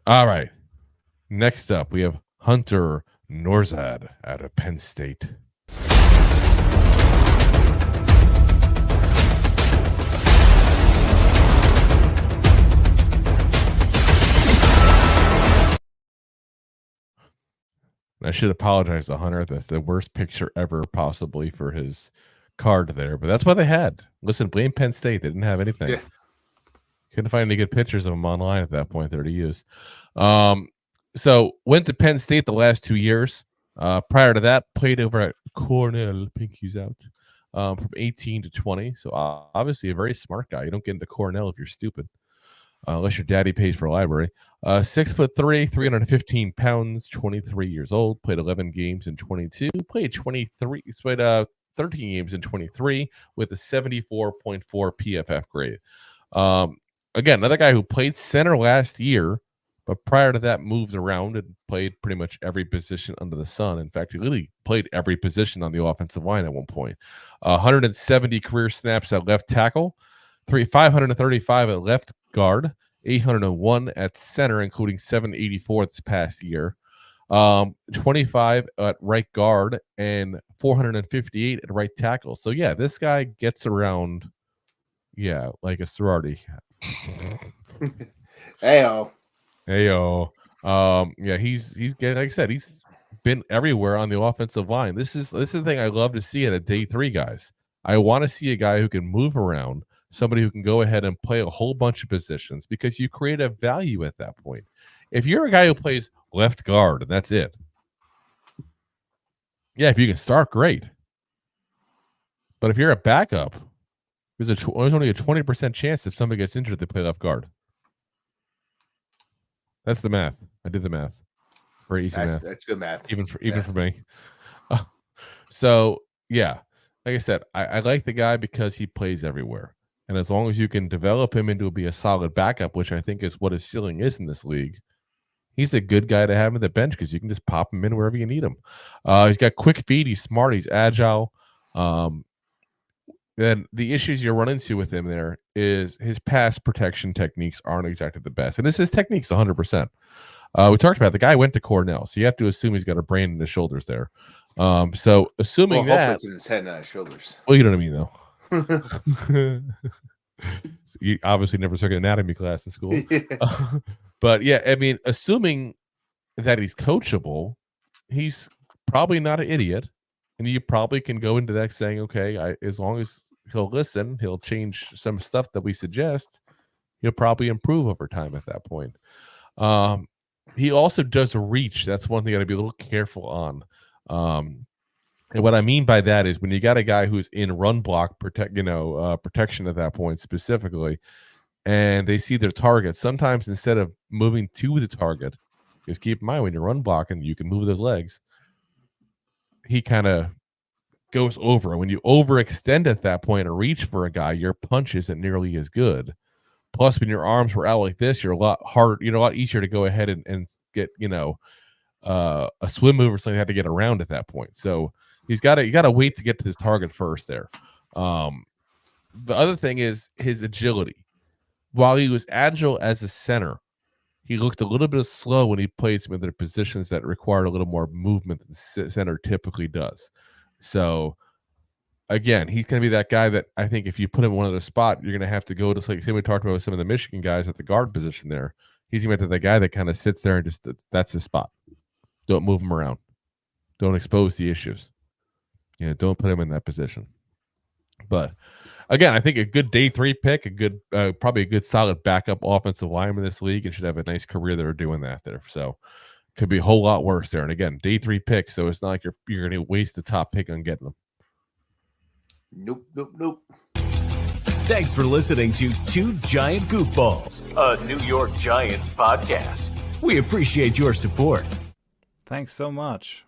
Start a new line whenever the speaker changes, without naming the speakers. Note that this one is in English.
All right. Next up, we have Hunter Nourzad out of Penn State. I should apologize to Hunter. That's the worst picture ever, possibly, for his card there. But that's what they had. Listen, blame Penn State. They didn't have anything.
Yeah.
Couldn't find any good pictures of him online at that point there to use. So went to Penn State the last 2 years. Prior to that, played over at Cornell. Pinky's out. From 18 to 20. So obviously a very smart guy. You don't get into Cornell if you're stupid. Unless your daddy pays for a library. 6'3", 315 pounds, 23 years old. Played 11 games in 22. Played 13 games in 23 with a 74.4 PFF grade. Again, another guy who played center last year, but prior to that moved around and played pretty much every position under the sun. In fact, he literally played every position on the offensive line at one point. 170 career snaps at left tackle, 535 at left guard, 801 at center, including 784 this past year, 25 at right guard, and 458 at right tackle. So, yeah, this guy gets around, like a sorority.
Heyo.
He's getting, like I said, he's been everywhere on the offensive line. This is the thing I love to see at a day 3, guys. I want to see a guy who can move around, somebody who can go ahead and play a whole bunch of positions, because you create a value at that point. If you're a guy who plays left guard and that's it, if you can start, great. But if you're a backup, there's only a 20% chance if somebody gets injured, they play left guard. That's the math. I did the math. Very easy math.
That's good math.
Even for me. So, yeah. Like I said, I like the guy because he plays everywhere. And as long as you can develop him into be a solid backup, which I think is what his ceiling is in this league, he's a good guy to have on the bench because you can just pop him in wherever you need him. He's got quick feet. He's smart. He's agile. Then the issues you run into with him there is his pass protection techniques aren't exactly the best. And this is techniques 100%. We talked about the guy went to Cornell, so you have to assume he's got a brain in his shoulders there. So assuming that
it's in his head, not his shoulders.
Well, you know what I mean, though. You obviously never took an anatomy class in school. But yeah, I mean, assuming that he's coachable, he's probably not an idiot. And you probably can go into that saying, okay, as long as he'll listen, he'll change some stuff that we suggest, he'll probably improve over time at that point. He also does reach. That's one thing you got to be a little careful on. And what I mean by that is when you got a guy who's in run block protection at that point specifically, and they see their target, sometimes instead of moving to the target, because keep in mind when you're run blocking, you can move those legs. He kind of goes over. When you overextend at that point and reach for a guy, your punch isn't nearly as good. Plus, when your arms were out like this, you're a lot harder, a lot easier to go ahead and get, a swim move or something you had to get around at that point. So you got to wait to get to this target first there. The other thing is his agility. While he was agile as a center, he looked a little bit slow when he played some other positions that required a little more movement than center typically does. So, again, he's going to be that guy that I think if you put him in one other spot, you're going to have to go to, like we talked about with some of the Michigan guys at the guard position there. He's going to be the guy that kind of sits there and just, that's his spot. Don't move him around. Don't expose the issues. Don't put him in that position. But again, I think a good day 3 pick, probably a good solid backup offensive lineman in this league, and should have a nice career that are doing that there. So could be a whole lot worse there. And again, day 3 pick, so it's not like you're going to waste the top pick on getting them.
Nope.
Thanks for listening to Two Giant Goofballs, a New York Giants podcast. We appreciate your support.
Thanks so much.